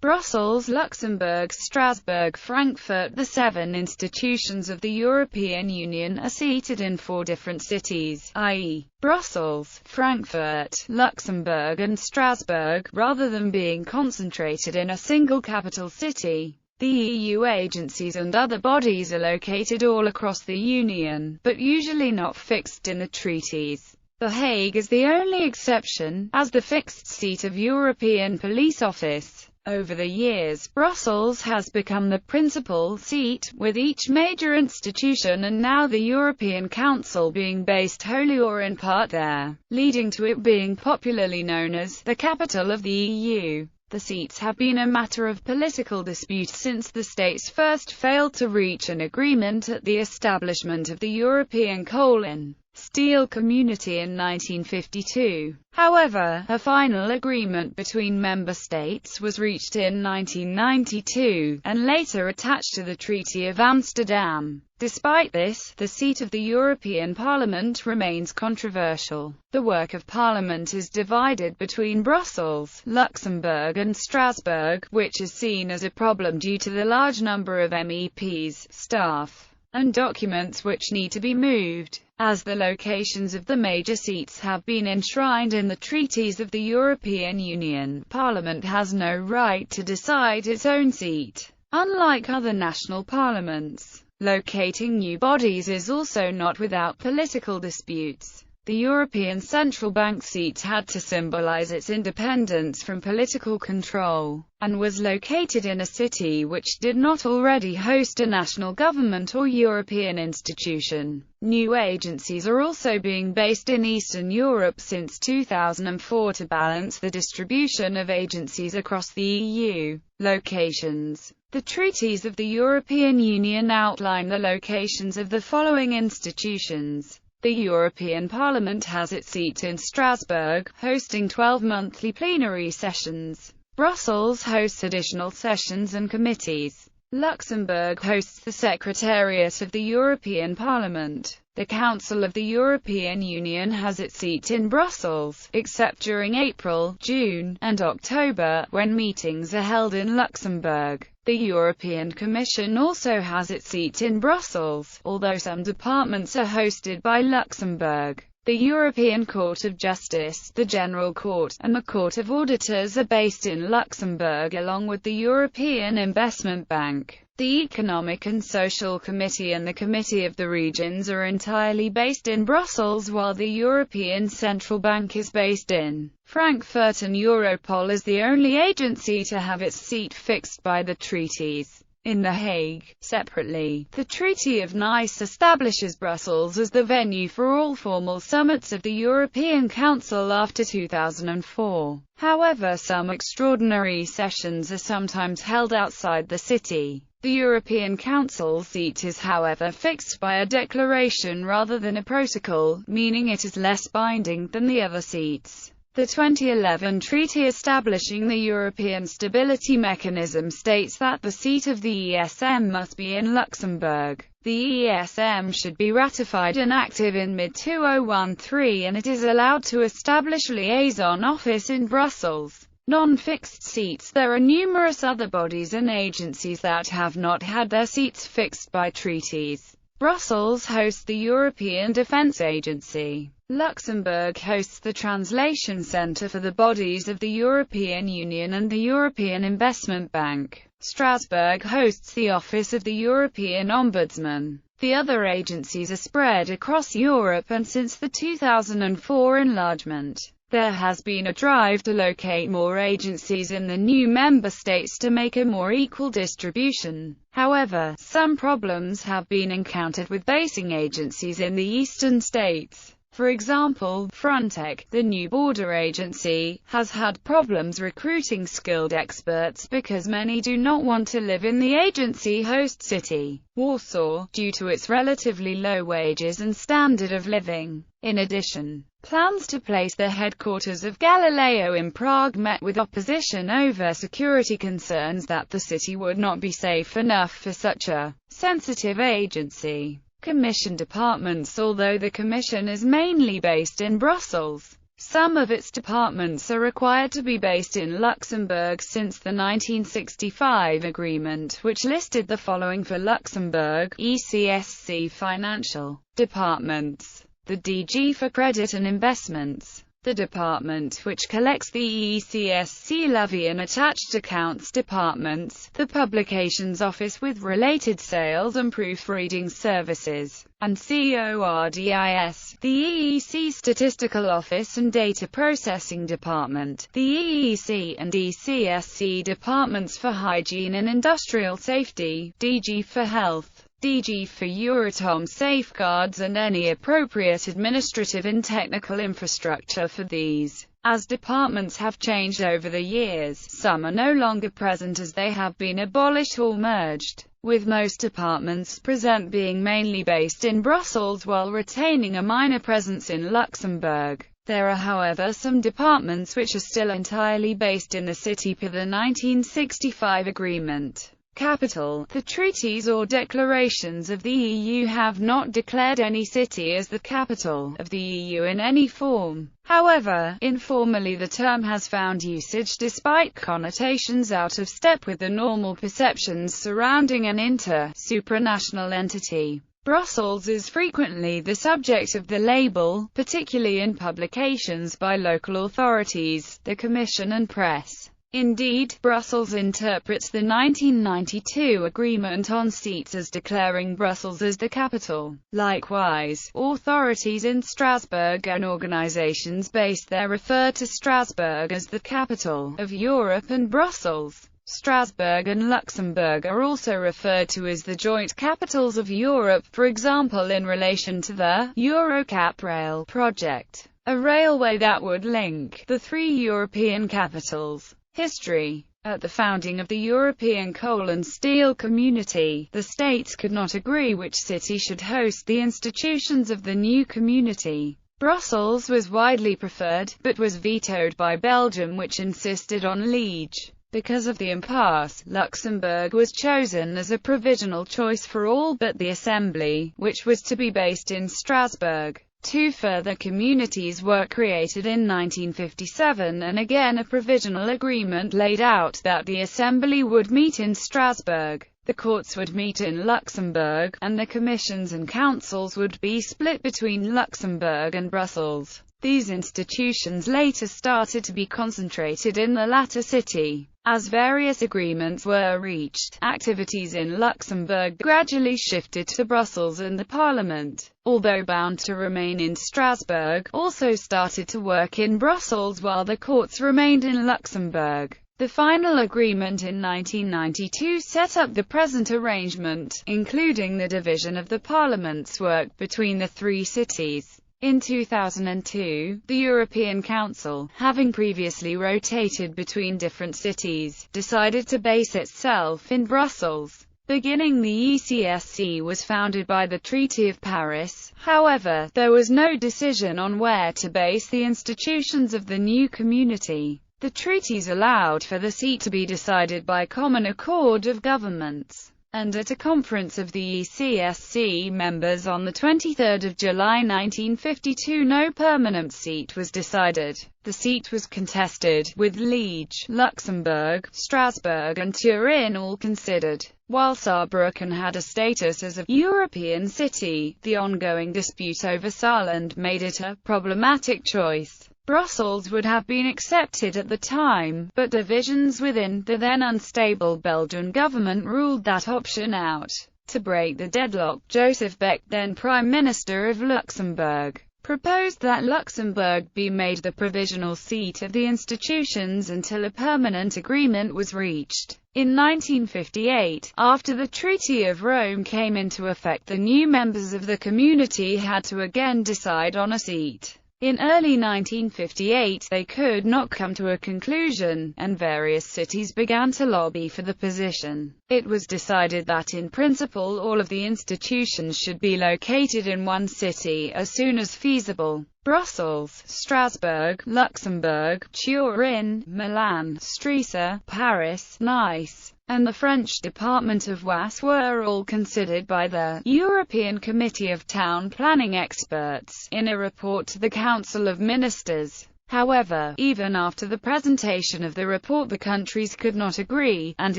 Brussels, Luxembourg, Strasbourg, Frankfurt. The 7 institutions of the European Union are seated in 4 different cities, i.e., Brussels, Frankfurt, Luxembourg and Strasbourg, rather than being concentrated in a single capital city. The EU agencies and other bodies are located all across the Union, but usually not fixed in the treaties. The Hague is the only exception, as the fixed seat of European Police Office. Over the years, Brussels has become the principal seat, with each major institution and now the European Council being based wholly or in part there, leading to it being popularly known as the capital of the EU. The seats have been a matter of political dispute since the states first failed to reach an agreement at the establishment of the European Coal and Steel Community in 1952. However, a final agreement between member states was reached in 1992, and later attached to the Treaty of Amsterdam. Despite this, the seat of the European Parliament remains controversial. The work of Parliament is divided between Brussels, Luxembourg and Strasbourg, which is seen as a problem due to the large number of MEPs, staff, and documents which need to be moved. As the locations of the major seats have been enshrined in the treaties of the European Union, Parliament has no right to decide its own seat. Unlike other national parliaments, locating new bodies is also not without political disputes. The European Central Bank seat had to symbolize its independence from political control, and was located in a city which did not already host a national government or European institution. New agencies are also being based in Eastern Europe since 2004 to balance the distribution of agencies across the EU. Locations. The treaties of the European Union outline the locations of the following institutions. The European Parliament has its seat in Strasbourg, hosting 12 monthly plenary sessions. Brussels hosts additional sessions and committees. Luxembourg hosts the Secretariat of the European Parliament. The Council of the European Union has its seat in Brussels, except during April, June, and October, when meetings are held in Luxembourg. The European Commission also has its seat in Brussels, although some departments are hosted by Luxembourg. The European Court of Justice, the General Court, and the Court of Auditors are based in Luxembourg along with the European Investment Bank. The Economic and Social Committee and the Committee of the Regions are entirely based in Brussels, while the European Central Bank is based in Frankfurt, and Europol is the only agency to have its seat fixed by the treaties in The Hague. Separately, the Treaty of Nice establishes Brussels as the venue for all formal summits of the European Council after 2004. However, some extraordinary sessions are sometimes held outside the city. The European Council seat is however fixed by a declaration rather than a protocol, meaning it is less binding than the other seats. The 2011 treaty establishing the European Stability Mechanism states that the seat of the ESM must be in Luxembourg. The ESM should be ratified and active in mid-2013, and it is allowed to establish a liaison office in Brussels. Non-fixed seats. There are numerous other bodies and agencies that have not had their seats fixed by treaties. Brussels hosts the European Defence Agency. Luxembourg hosts the Translation Centre for the bodies of the European Union and the European Investment Bank. Strasbourg hosts the Office of the European Ombudsman. The other agencies are spread across Europe, and since the 2004 enlargement, there has been a drive to locate more agencies in the new member states to make a more equal distribution. However, some problems have been encountered with basing agencies in the eastern states. For example, Frontex, the new border agency, has had problems recruiting skilled experts because many do not want to live in the agency host city, Warsaw, due to its relatively low wages and standard of living. In addition, plans to place the headquarters of Galileo in Prague met with opposition over security concerns that the city would not be safe enough for such a sensitive agency. Commission departments. Although the Commission is mainly based in Brussels, Some of its departments are required to be based in Luxembourg since the 1965 agreement, which listed the following for Luxembourg: ECSC Financial Departments, the DG for Credit and Investments, the department which collects the ECSC levy and attached accounts departments, the Publications Office with related sales and proofreading services, and CORDIS, the EEC Statistical Office and Data Processing Department, the EEC and ECSC departments for Hygiene and Industrial Safety, DG for Health, DG for Euratom safeguards and any appropriate administrative and technical infrastructure for these. As departments have changed over the years, some are no longer present as they have been abolished or merged, with most departments present being mainly based in Brussels while retaining a minor presence in Luxembourg. There are however some departments which are still entirely based in the city per the 1965 agreement. Capital. The treaties or declarations of the EU have not declared any city as the capital of the EU in any form. However, informally the term has found usage despite connotations out of step with the normal perceptions surrounding an supranational entity. Brussels is frequently the subject of the label, particularly in publications by local authorities, the Commission and press. Indeed, Brussels interprets the 1992 Agreement on Seats as declaring Brussels as the capital. Likewise, authorities in Strasbourg and organizations based there refer to Strasbourg as the capital of Europe and Brussels. Strasbourg and Luxembourg are also referred to as the joint capitals of Europe, for example in relation to the Eurocap rail project, a railway that would link the three European capitals. History. At the founding of the European Coal and Steel Community, the states could not agree which city should host the institutions of the new community. Brussels was widely preferred, but was vetoed by Belgium, which insisted on Liège. Because of the impasse, Luxembourg was chosen as a provisional choice for all but the Assembly, which was to be based in Strasbourg. Two further communities were created in 1957, and again a provisional agreement laid out that the Assembly would meet in Strasbourg, the courts would meet in Luxembourg, and the commissions and councils would be split between Luxembourg and Brussels. These institutions later started to be concentrated in the latter city. As various agreements were reached, activities in Luxembourg gradually shifted to Brussels, and the Parliament, although bound to remain in Strasbourg, also started to work in Brussels while the courts remained in Luxembourg. The final agreement in 1992 set up the present arrangement, including the division of the Parliament's work between the three cities. In 2002, the European Council, having previously rotated between different cities, decided to base itself in Brussels. Beginning, the ECSC was founded by the Treaty of Paris. However, there was no decision on where to base the institutions of the new community. The treaties allowed for the seat to be decided by common accord of governments. And at a conference of the ECSC members on 23 July 1952 no permanent seat was decided. The seat was contested, with Liège, Luxembourg, Strasbourg and Turin all considered. While Saarbrücken had a status as a European city, the ongoing dispute over Saarland made it a problematic choice. Brussels would have been accepted at the time, but divisions within the then unstable Belgian government ruled that option out. To break the deadlock, Joseph Beck, then Prime Minister of Luxembourg, proposed that Luxembourg be made the provisional seat of the institutions until a permanent agreement was reached. In 1958, after the Treaty of Rome came into effect, the new members of the community had to again decide on a seat. In early 1958 they could not come to a conclusion, and various cities began to lobby for the position. It was decided that in principle all of the institutions should be located in one city as soon as feasible. Brussels, Strasbourg, Luxembourg, Turin, Milan, Stresa, Paris, Nice, and the French department of Oise were all considered by the European Committee of Town Planning experts, in a report to the Council of Ministers. However, even after the presentation of the report the countries could not agree, and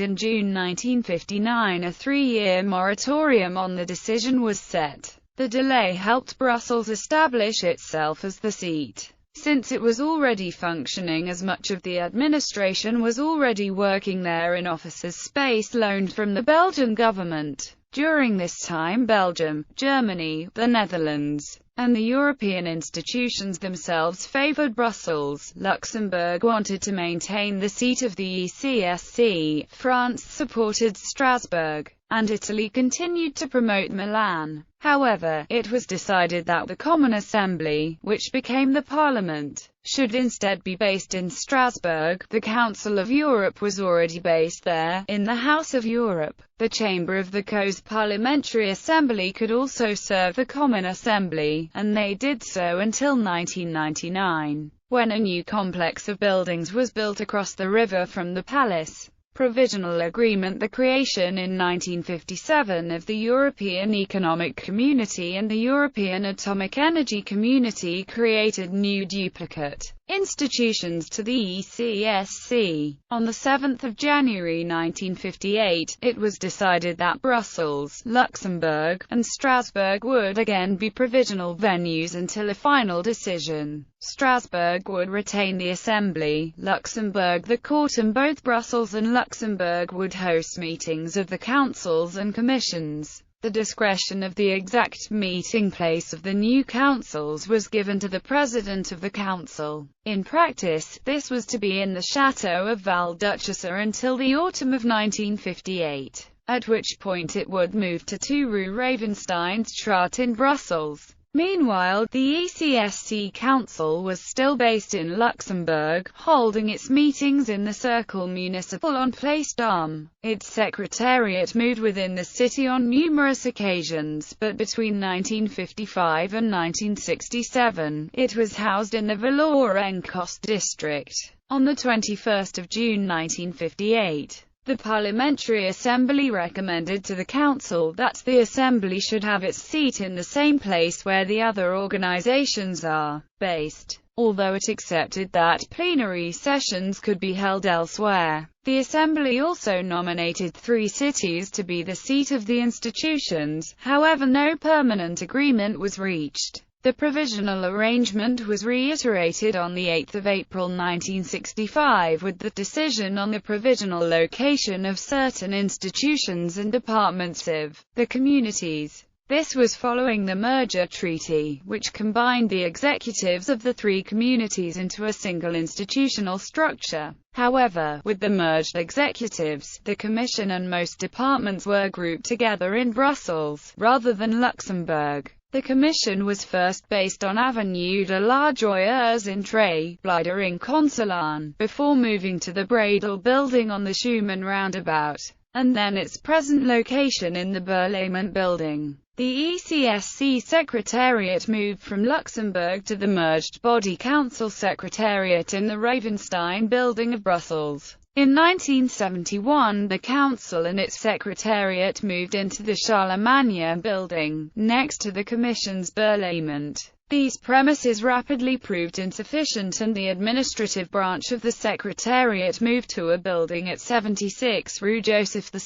in June 1959 a 3-year moratorium on the decision was set. The delay helped Brussels establish itself as the seat, since it was already functioning as much of the administration was already working there in offices space loaned from the Belgian government. During this time Belgium, Germany, the Netherlands, and the European institutions themselves favoured Brussels. Luxembourg wanted to maintain the seat of the ECSC, France supported Strasbourg, and Italy continued to promote Milan. However, it was decided that the Common Assembly, which became the Parliament, should instead be based in Strasbourg. The Council of Europe was already based there, in the House of Europe. The chamber of the CO's Parliamentary Assembly could also serve the Common Assembly, and they did so until 1999, when a new complex of buildings was built across the river from the palace. Provisional Agreement. The creation in 1957 of the European Economic Community and the European Atomic Energy Community created new duplicate institutions to the ECSC. On 7 January 1958, it was decided that Brussels, Luxembourg, and Strasbourg would again be provisional venues until a final decision. Strasbourg would retain the Assembly, Luxembourg the court, and both Brussels and Luxembourg would host meetings of the councils and commissions. The discretion of the exact meeting place of the new councils was given to the President of the Council. In practice, this was to be in the Château of Val-Duchessa until the autumn of 1958, at which point it would move to 2 Rue Ravensteinstraat in Brussels. Meanwhile, the ECSC Council was still based in Luxembourg, holding its meetings in the Cercle Municipal on Place d'Armes. Its secretariat moved within the city on numerous occasions, but between 1955 and 1967, it was housed in the Valour-en-Coste district. On 21 June 1958, the Parliamentary Assembly recommended to the Council that the Assembly should have its seat in the same place where the other organizations are based, although it accepted that plenary sessions could be held elsewhere. The Assembly also nominated 3 cities to be the seat of the institutions, however no permanent agreement was reached. The provisional arrangement was reiterated on 8 April 1965 with the decision on the provisional location of certain institutions and departments of the communities. This was following the merger treaty, which combined the executives of the 3 communities into a single institutional structure. However, with the merged executives, the Commission and most departments were grouped together in Brussels, rather than Luxembourg. The Commission was first based on Avenue de la Joyeuse in Trey, Blijdering Consolaan, before moving to the Bradel building on the Schumann roundabout, and then its present location in the Berlaymont building. The ECSC Secretariat moved from Luxembourg to the merged body Council Secretariat in the Ravenstein building of Brussels. In 1971, the Council and its Secretariat moved into the Charlemagne building, next to the Commission's Berlaymont. These premises rapidly proved insufficient and the administrative branch of the Secretariat moved to a building at 76 Rue Joseph II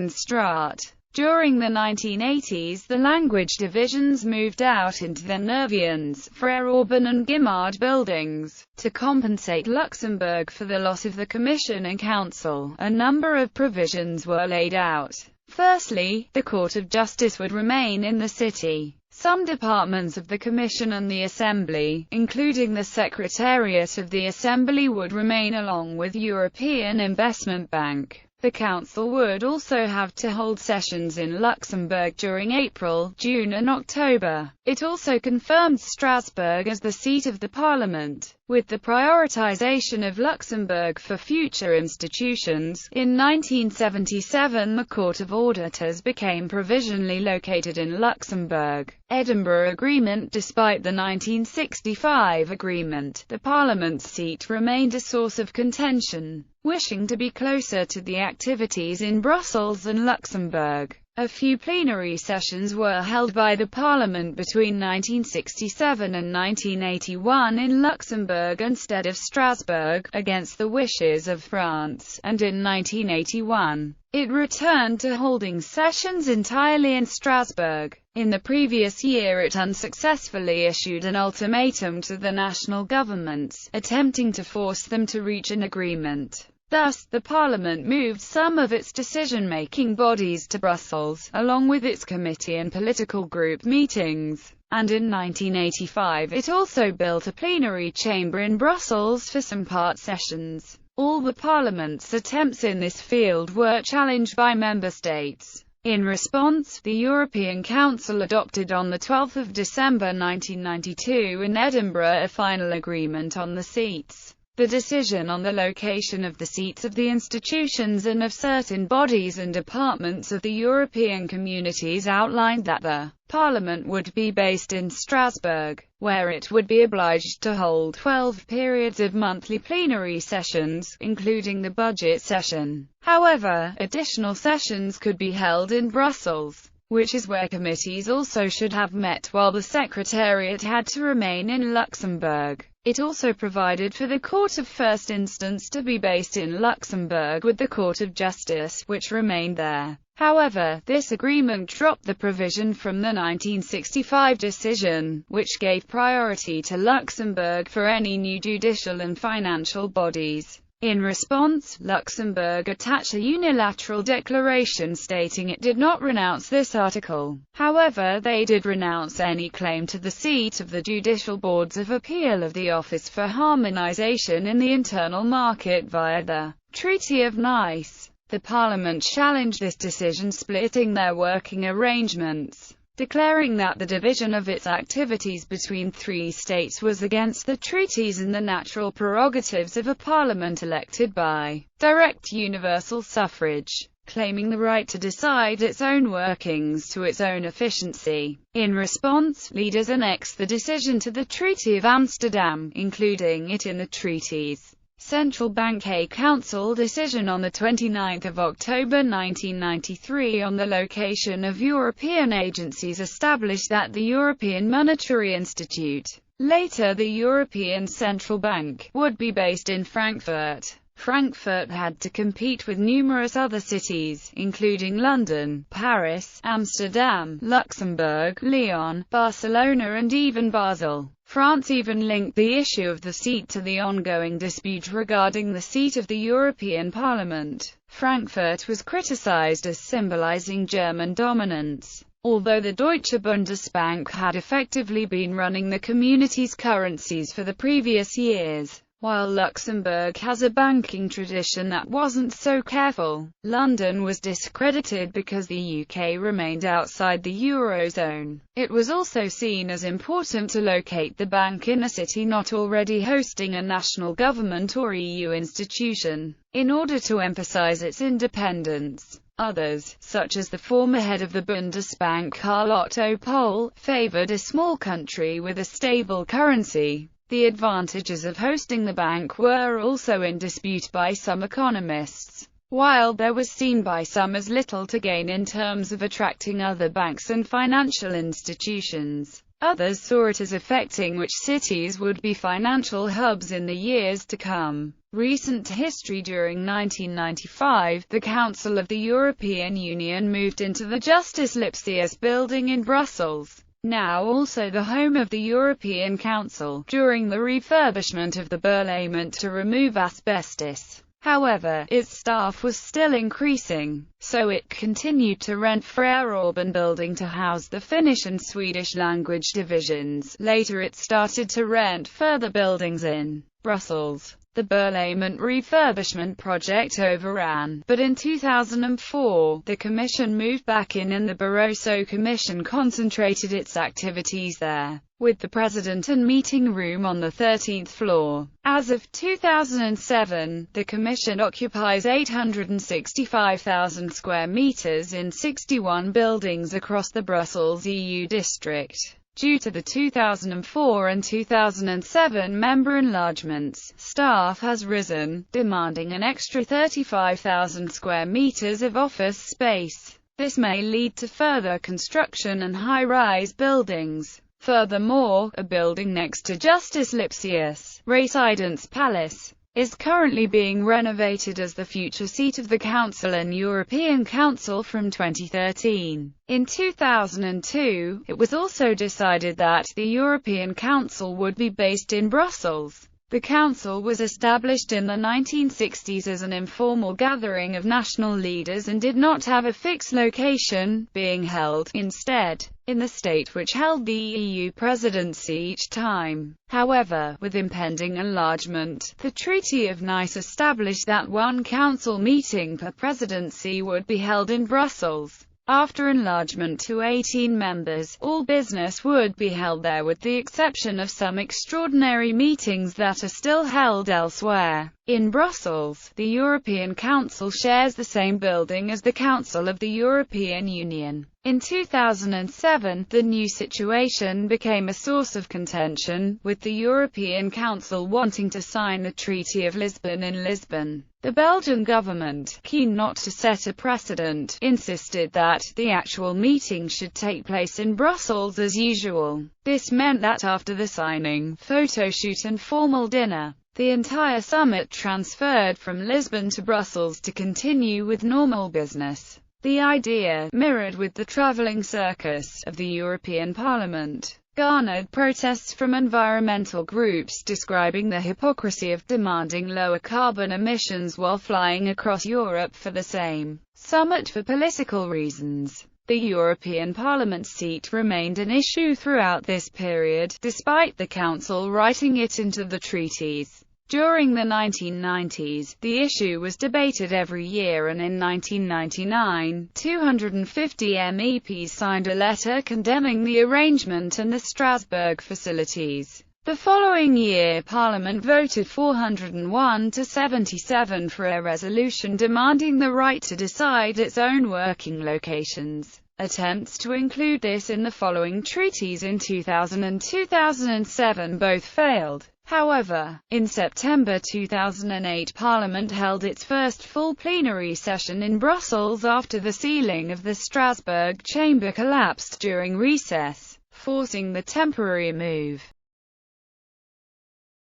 Straat. During the 1980s, the language divisions moved out into the Nervians, Frère Aubin and Guimard buildings. To compensate Luxembourg for the loss of the Commission and Council, a number of provisions were laid out. Firstly, the Court of Justice would remain in the city. Some departments of the Commission and the Assembly, including the Secretariat of the Assembly, would remain along with European Investment Bank. The Council would also have to hold sessions in Luxembourg during April, June and October. It also confirmed Strasbourg as the seat of the Parliament, with the prioritization of Luxembourg for future institutions. In 1977, the Court of Auditors became provisionally located in Luxembourg. Edinburgh Agreement. Despite the 1965 agreement, the Parliament's seat remained a source of contention. Wishing to be closer to the activities in Brussels and Luxembourg, A few plenary sessions were held by the Parliament between 1967 and 1981 in Luxembourg instead of Strasbourg, against the wishes of France, and in 1981, it returned to holding sessions entirely in Strasbourg. In the previous year it unsuccessfully issued an ultimatum to the national governments, attempting to force them to reach an agreement. Thus, the Parliament moved some of its decision-making bodies to Brussels, along with its committee and political group meetings. And in 1985 it also built a plenary chamber in Brussels for some part sessions. All the Parliament's attempts in this field were challenged by member states. In response, the European Council adopted on 12 December 1992 in Edinburgh a final agreement on the seats. The decision on the location of the seats of the institutions and of certain bodies and departments of the European Communities outlined that the Parliament would be based in Strasbourg, where it would be obliged to hold 12 periods of monthly plenary sessions, including the budget session. However, additional sessions could be held in Brussels, which is where committees also should have met, while the Secretariat had to remain in Luxembourg. It also provided for the Court of First Instance to be based in Luxembourg with the Court of Justice, which remained there. However, this agreement dropped the provision from the 1965 decision, which gave priority to Luxembourg for any new judicial and financial bodies. In response, Luxembourg attached a unilateral declaration stating it did not renounce this article. However, they did renounce any claim to the seat of the judicial boards of appeal of the Office for Harmonization in the Internal Market via the Treaty of Nice. The Parliament challenged this decision, splitting their working arrangements, declaring that the division of its activities between three states was against the treaties and the natural prerogatives of a parliament elected by direct universal suffrage, claiming the right to decide its own workings to its own efficiency. In response, leaders annexed the decision to the Treaty of Amsterdam, including it in the treaties. Central Bank A Council decision on 29 October 1993 on the location of European agencies established that the European Monetary Institute, later the European Central Bank, would be based in Frankfurt. Frankfurt had to compete with numerous other cities, including London, Paris, Amsterdam, Luxembourg, Lyon, Barcelona and even Basel. France even linked the issue of the seat to the ongoing dispute regarding the seat of the European Parliament. Frankfurt was criticized as symbolizing German dominance, although the Deutsche Bundesbank had effectively been running the community's currencies for the previous years. While Luxembourg has a banking tradition that wasn't so careful, London was discredited because the UK remained outside the Eurozone. It was also seen as important to locate the bank in a city not already hosting a national government or EU institution, in order to emphasize its independence. Others, such as the former head of the Bundesbank Karl Otto Pohl, favored a small country with a stable currency. The advantages of hosting the bank were also in dispute by some economists. While there was seen by some as little to gain in terms of attracting other banks and financial institutions, others saw it as affecting which cities would be financial hubs in the years to come. Recent history: during 1995, the Council of the European Union moved into the Justice Lipsius building in Brussels, now also the home of the European Council, during the refurbishment of the Parlement to remove asbestos. However, its staff was still increasing, so it continued to rent Frere Orban building to house the Finnish and Swedish language divisions. Later it started to rent further buildings in Brussels. The Parlement refurbishment project overran, but in 2004, the Commission moved back in and the Barroso Commission concentrated its activities there, with the President and meeting room on the 13th floor. As of 2007, the Commission occupies 865,000 square meters in 61 buildings across the Brussels EU district. Due to the 2004 and 2007 member enlargements, staff has risen, demanding an extra 35,000 square meters of office space. This may lead to further construction and high-rise buildings. Furthermore, a building next to Justice Lipsius Residence Palace is currently being renovated as the future seat of the Council and European Council from 2013. In 2002, it was also decided that the European Council would be based in Brussels. The Council was established in the 1960s as an informal gathering of national leaders and did not have a fixed location, being held, instead, in the state which held the EU presidency each time. However, with impending enlargement, the Treaty of Nice established that one Council meeting per presidency would be held in Brussels. After enlargement to 18 members, all business would be held there with the exception of some extraordinary meetings that are still held elsewhere. In Brussels, the European Council shares the same building as the Council of the European Union. In 2007, the new situation became a source of contention, with the European Council wanting to sign the Treaty of Lisbon in Lisbon. The Belgian government, keen not to set a precedent, insisted that the actual meeting should take place in Brussels as usual. This meant that after the signing, photoshoot and formal dinner, the entire summit transferred from Lisbon to Brussels to continue with normal business. The idea, mirrored with the travelling circus of the European Parliament, garnered protests from environmental groups describing the hypocrisy of demanding lower carbon emissions while flying across Europe for the same summit for political reasons. The European Parliament seat remained an issue throughout this period, despite the Council writing it into the treaties. During the 1990s, the issue was debated every year, and in 1999, 250 MEPs signed a letter condemning the arrangement and the Ssolbergj facilities. The following year, Parliament voted 401 to 77 for a resolution demanding the right to decide its own working locations. Attempts to include this in the following treaties in 2000 and 2007 both failed. However, in September 2008, Parliament held its first full plenary session in Brussels after the ceiling of the Ssolbergj chamber collapsed during recess, forcing the temporary move.